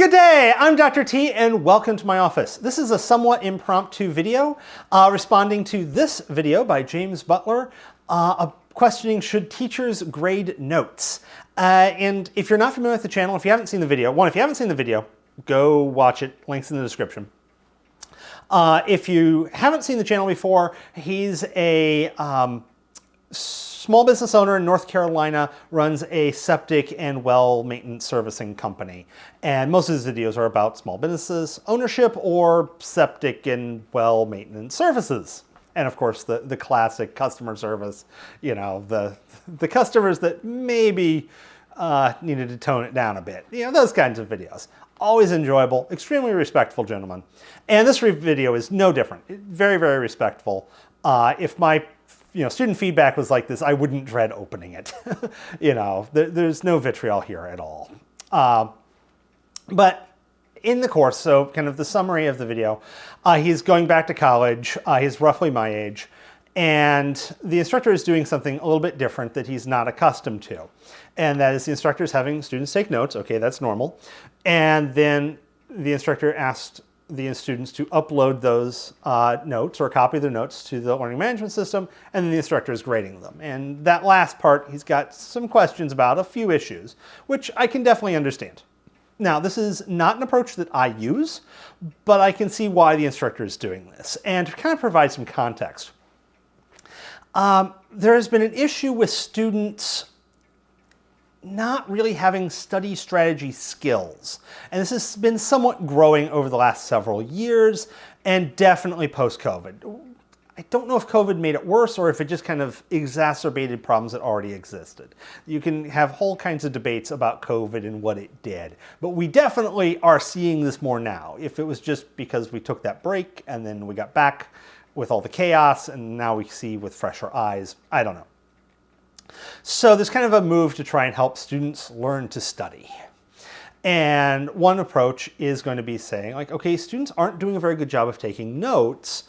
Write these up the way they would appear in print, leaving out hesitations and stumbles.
Good day, I'm Dr. T and welcome to my office. This is a somewhat impromptu video responding to this video by James Butler questioning should teachers grade notes. And if you're not familiar with the channel, if you haven't seen the video, if you haven't seen the video, go watch it, links in the description. If you haven't seen the channel before, he's a small business owner in North Carolina, runs a septic and well maintenance servicing company. And most of his videos are about small businesses, ownership, or septic and well maintenance services. And of course, the classic customer service, you know, the customers that maybe needed to tone it down a bit. You know, those kinds of videos. Always enjoyable, extremely respectful gentleman. And this video is no different. Very, very respectful. If my student feedback was like this, I wouldn't dread opening it. There's no vitriol here at all. But in the course, so kind of the summary of the video, he's going back to college. He's roughly my age. And the instructor is doing something a little bit different that he's not accustomed to. And that is the instructor is having students take notes. Okay, that's normal. And then the instructor asked the students to upload those notes or a copy of their notes to the learning management system, and then the instructor is grading them. And that last part, he's got some questions about a few issues, which I can definitely understand. Now, this is not an approach that I use, but I can see why the instructor is doing this. And to kind of provide some context, there has been an issue with students not really having study strategy skills. And this has been somewhat growing over the last several years and definitely post-COVID. I don't know if COVID made it worse or if it just kind of exacerbated problems that already existed. You can have whole kinds of debates about COVID and what it did, but we definitely are seeing this more now. If it was just because we took that break and then we got back with all the chaos and now we see with fresher eyes, I don't know. So there's kind of a move to try and help students learn to study. And one approach is going to be saying, like, okay, students aren't doing a very good job of taking notes.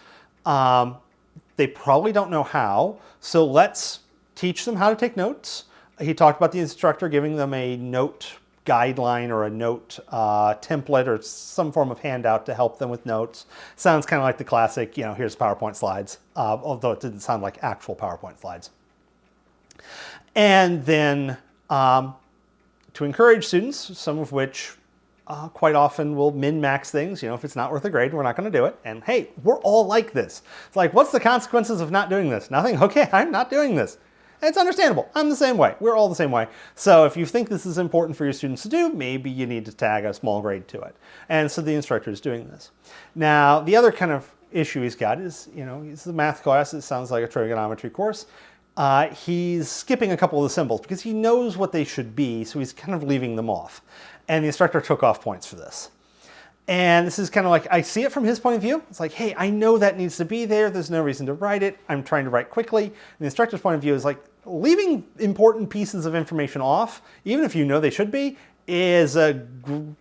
They probably don't know how, so let's teach them how to take notes. He talked about the instructor giving them a note guideline or a note template or some form of handout to help them with notes. Sounds kind of like the classic, here's PowerPoint slides, although it didn't sound like actual PowerPoint slides. And then to encourage students, some of which quite often will min-max things. If it's not worth a grade, we're not going to do it. And hey, we're all like this. It's like, what's the consequences of not doing this? Nothing? Okay, I'm not doing this. And it's understandable. I'm the same way. We're all the same way. So if you think this is important for your students to do, maybe you need to tag a small grade to it. And so the instructor is doing this. Now, the other kind of issue he's got is, it's a math class. It sounds like a trigonometry course. He's skipping a couple of the symbols because he knows what they should be, so he's kind of leaving them off. And the instructor took off points for this. And this is kind of like, I see it from his point of view. It's like, hey, I know that needs to be there. There's no reason to write it. I'm trying to write quickly. And the instructor's point of view is like, leaving important pieces of information off, even if you know they should be, is a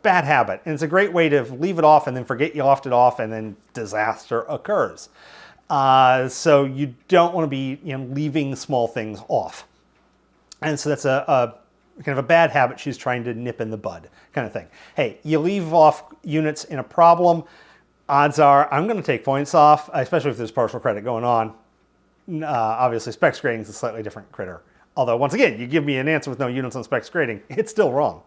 bad habit. And it's a great way to leave it off and then forget you left it off and then disaster occurs. So you don't want to be leaving small things off. And so that's a kind of a bad habit she's trying to nip in the bud kind of thing. Hey, you leave off units in a problem, odds are I'm going to take points off, especially if there's partial credit going on. Obviously, specs grading is a slightly different critter. Although, once again, you give me an answer with no units on specs grading, it's still wrong.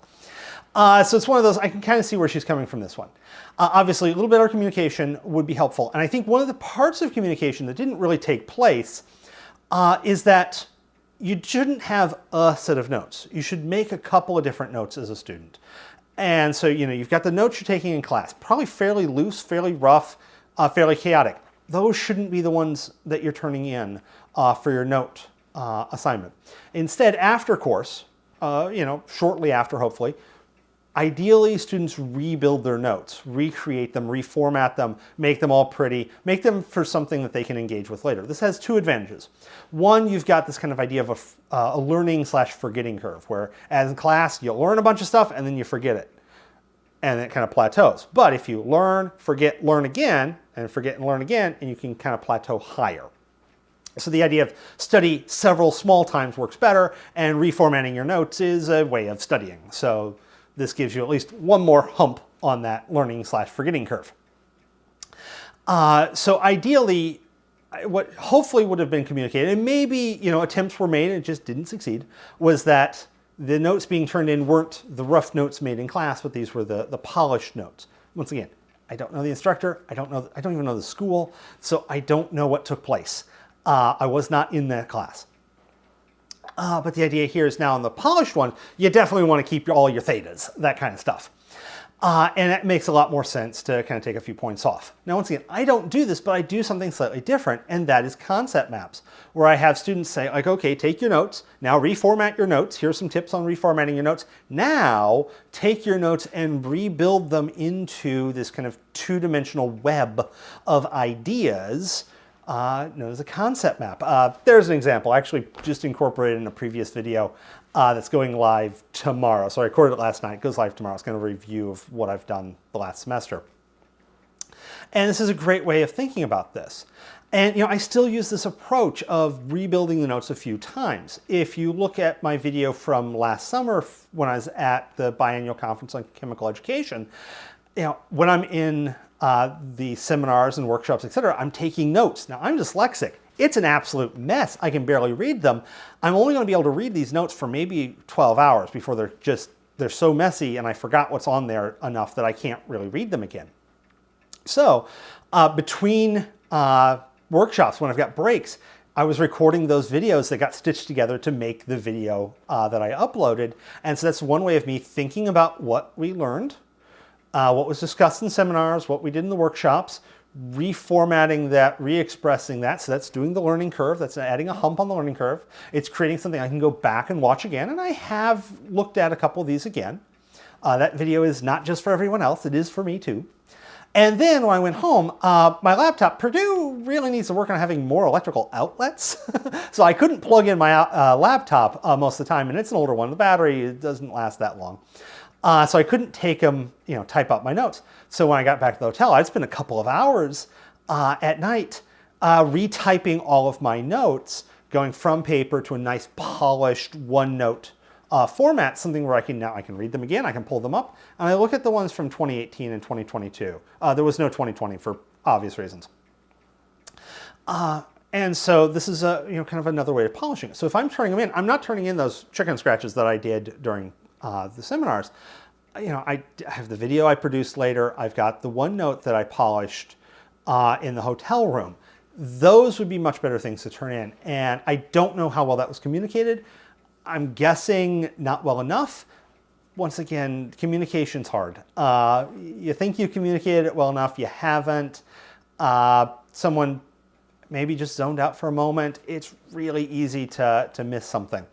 So it's one of those, I can kind of see where she's coming from this one. Obviously, a little better communication would be helpful. And I think one of the parts of communication that didn't really take place is that you shouldn't have a set of notes. You should make a couple of different notes as a student. And so, you've got the notes you're taking in class, probably fairly loose, fairly rough, fairly chaotic. Those shouldn't be the ones that you're turning in for your note assignment. Instead, after course, shortly after, hopefully, ideally, students rebuild their notes, recreate them, reformat them, make them all pretty, make them for something that they can engage with later. This has two advantages. One, you've got this kind of idea of a learning/forgetting curve, where as in class, you'll learn a bunch of stuff and then you forget it. And it kind of plateaus. But if you learn, forget, learn again, and forget and learn again, and you can kind of plateau higher. So the idea of study several small times works better, and reformatting your notes is a way of studying. So this gives you at least one more hump on that learning/forgetting curve. So ideally, what hopefully would have been communicated, and maybe attempts were made and it just didn't succeed, was that the notes being turned in weren't the rough notes made in class, but these were the polished notes. Once again, I don't know the instructor, I don't even know the school, so I don't know what took place. I was not in that class. But the idea here is now in the polished one, you definitely want to keep all your thetas, that kind of stuff. And it makes a lot more sense to kind of take a few points off. Now, once again, I don't do this, but I do something slightly different, and that is concept maps, where I have students say, like, okay, take your notes, now reformat your notes. Here's some tips on reformatting your notes. Now, take your notes and rebuild them into this kind of two-dimensional web of ideas known as a concept map. There's an example. I actually just incorporated in a previous video that's going live tomorrow. So I recorded it last night. It goes live tomorrow. It's kind of a review of what I've done the last semester. And this is a great way of thinking about this. And I still use this approach of rebuilding the notes a few times. If you look at my video from last summer when I was at the biannual conference on chemical education, when I'm in the seminars and workshops, etc., I'm taking notes. Now, I'm dyslexic. It's an absolute mess. I can barely read them. I'm only going to be able to read these notes for maybe 12 hours before they're so messy and I forgot what's on there enough that I can't really read them again. So between workshops, when I've got breaks, I was recording those videos that got stitched together to make the video that I uploaded. And so that's one way of me thinking about what we learned, what was discussed in seminars, what we did in the workshops, reformatting that, re-expressing that. So that's doing the learning curve. That's adding a hump on the learning curve. It's creating something I can go back and watch again. And I have looked at a couple of these again. That video is not just for everyone else. It is for me too. And then when I went home, my laptop, Purdue really needs to work on having more electrical outlets. So I couldn't plug in my laptop most of the time. And it's an older one. The battery doesn't last that long. So I couldn't take them, type out my notes. So when I got back to the hotel, I'd spend a couple of hours at night retyping all of my notes, going from paper to a nice polished OneNote format, something where I can read them again, I can pull them up, and I look at the ones from 2018 and 2022. There was no 2020 for obvious reasons. And so this is kind of another way of polishing it. So if I'm turning them in, I'm not turning in those chicken scratches that I did during the seminars. I have the video I produced later. I've got the OneNote that I polished in the hotel room. Those would be much better things to turn in. And I don't know how well that was communicated. I'm guessing not well enough. Once again, communication's hard. You think you communicated it well enough, you haven't. Someone maybe just zoned out for a moment. It's really easy to miss something.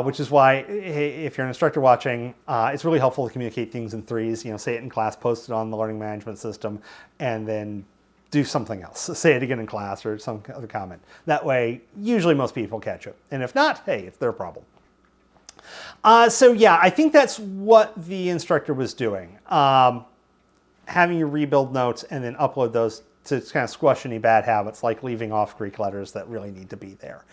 Which is why, if you're an instructor watching, it's really helpful to communicate things in threes. Say it in class, post it on the learning management system, and then do something else. Say it again in class or some other comment. That way, usually most people catch it. And if not, hey, it's their problem. So yeah, I think that's what the instructor was doing. Having you rebuild notes and then upload those to kind of squash any bad habits, like leaving off Greek letters that really need to be there.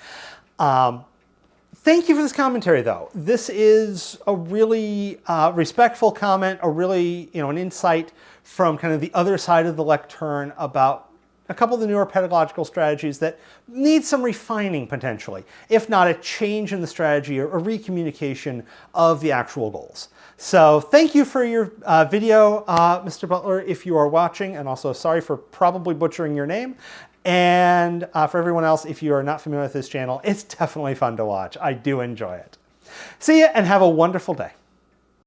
Thank you for this commentary, though. This is a really respectful comment, a really, an insight from kind of the other side of the lectern about a couple of the newer pedagogical strategies that need some refining potentially, if not a change in the strategy or a recommunication of the actual goals. So thank you for your video, Mr. Butler, if you are watching, and also sorry for probably butchering your name. And for everyone else, if you are not familiar with this channel, it's definitely fun to watch. I do enjoy it. See ya and have a wonderful day.